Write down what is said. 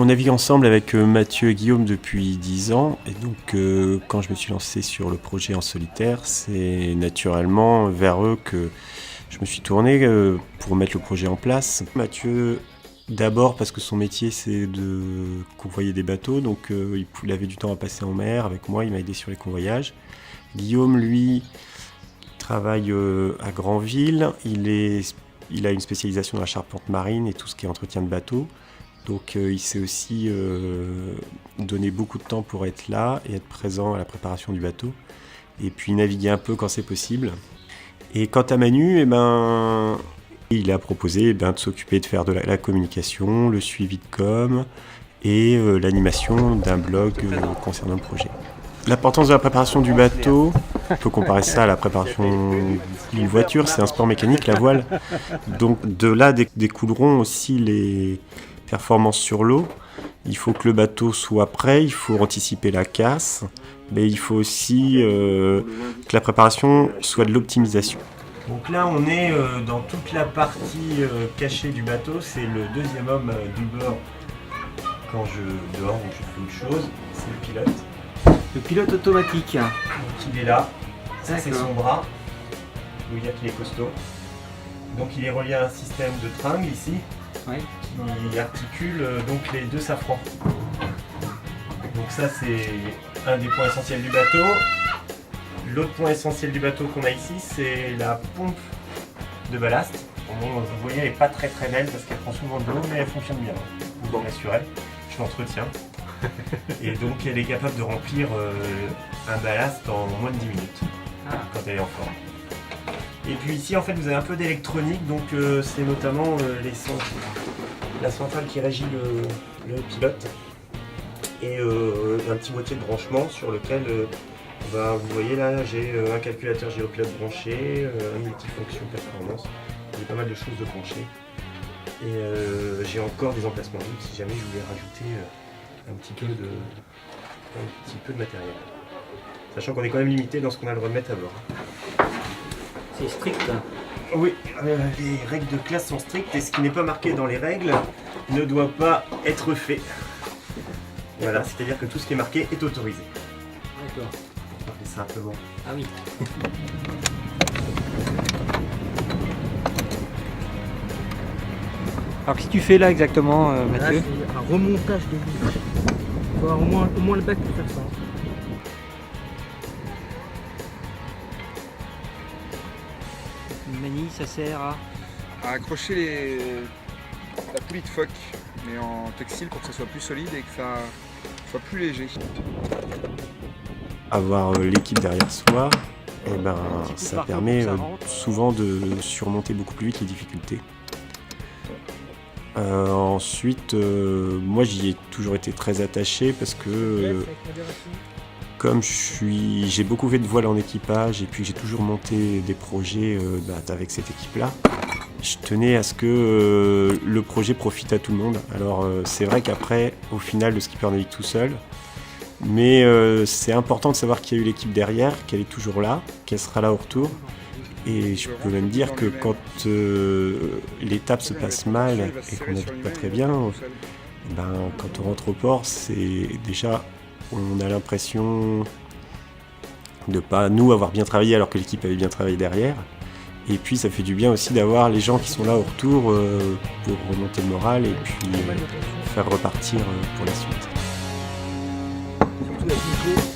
On navigue ensemble avec Mathieu et Guillaume depuis 10 ans et donc quand je me suis lancé sur le projet en solitaire, c'est naturellement vers eux que je me suis tourné pour mettre le projet en place. Mathieu, d'abord parce que son métier c'est de convoyer des bateaux, donc il avait du temps à passer en mer avec moi, il m'a aidé sur les convoyages. Guillaume, lui, travaille à Granville, il a une spécialisation dans la charpente marine et tout ce qui est entretien de bateaux. Donc il s'est aussi donné beaucoup de temps pour être là et être présent à la préparation du bateau. Et puis naviguer un peu quand c'est possible. Et quant à Manu, il a proposé de s'occuper de faire de la communication, le suivi de com et l'animation d'un blog concernant le projet. L'importance de la préparation du bateau, on peut comparer ça à la préparation d'une voiture, c'est un sport mécanique, la voile. Donc de là découleront aussi les performances sur l'eau. Il faut que le bateau soit prêt, il faut anticiper la casse, mais il faut aussi que la préparation soit de l'optimisation. Donc là on est dans toute la partie cachée du bateau, c'est le deuxième homme du bord quand dehors où je fais une chose, c'est le pilote. Le pilote automatique. Donc il est là, ça c'est son bras, vous voyez qu'il est costaud. Donc il est relié à un système de tringle ici, qui articule donc les deux safrans. Donc ça c'est un des points essentiels du bateau. L'autre point essentiel du bateau qu'on a ici, c'est la pompe de ballast. Bon, vous voyez, elle n'est pas très belle parce qu'elle prend souvent de l'eau, mais elle fonctionne bien. Vous pouvez l'assurer, je l'entretiens. Et donc elle est capable de remplir un ballast en moins de 10 minutes quand elle est en forme. Et puis ici en fait vous avez un peu d'électronique, donc c'est notamment la centrale qui régit le pilote et un petit boîtier de branchement sur lequel vous voyez là j'ai un calculateur gyropilote branché, un multifonction performance, j'ai pas mal de choses de brancher et j'ai encore des emplacements libres si jamais je voulais rajouter un petit peu de matériel. Sachant qu'on est quand même limité dans ce qu'on a le droit de mettre à bord. C'est strict. Oui, les règles de classe sont strictes et ce qui n'est pas marqué dans les règles ne doit pas être fait. Voilà, c'est-à-dire que tout ce qui est marqué est autorisé. D'accord. On va faire simplement. Ah oui. Alors qu'est-ce que tu fais là exactement, Mathieu? Là, c'est un remontage de bouche. Il faut avoir au moins le bac pour faire ça. Une manille, ça sert à accrocher la poulie de phoque, mais en textile pour que ça soit plus solide et que ça soit plus léger. Avoir l'équipe derrière soi, ça permet souvent de surmonter beaucoup plus vite les difficultés. Ensuite, moi j'y ai toujours été très attaché parce que comme j'ai beaucoup fait de voile en équipage et puis j'ai toujours monté des projets avec cette équipe-là, je tenais à ce que le projet profite à tout le monde. Alors c'est vrai qu'après, au final, le skipper navigue tout seul, mais c'est important de savoir qu'il y a eu l'équipe derrière, qu'elle est toujours là, qu'elle sera là au retour. Et je peux même dire que quand l'étape se passe mal et qu'on navigue pas très bien, quand on rentre au port, c'est déjà, on a l'impression de pas nous avoir bien travaillé alors que l'équipe avait bien travaillé derrière. Et puis ça fait du bien aussi d'avoir les gens qui sont là au retour pour remonter le moral et puis faire repartir pour la suite. Surtout avec Nico.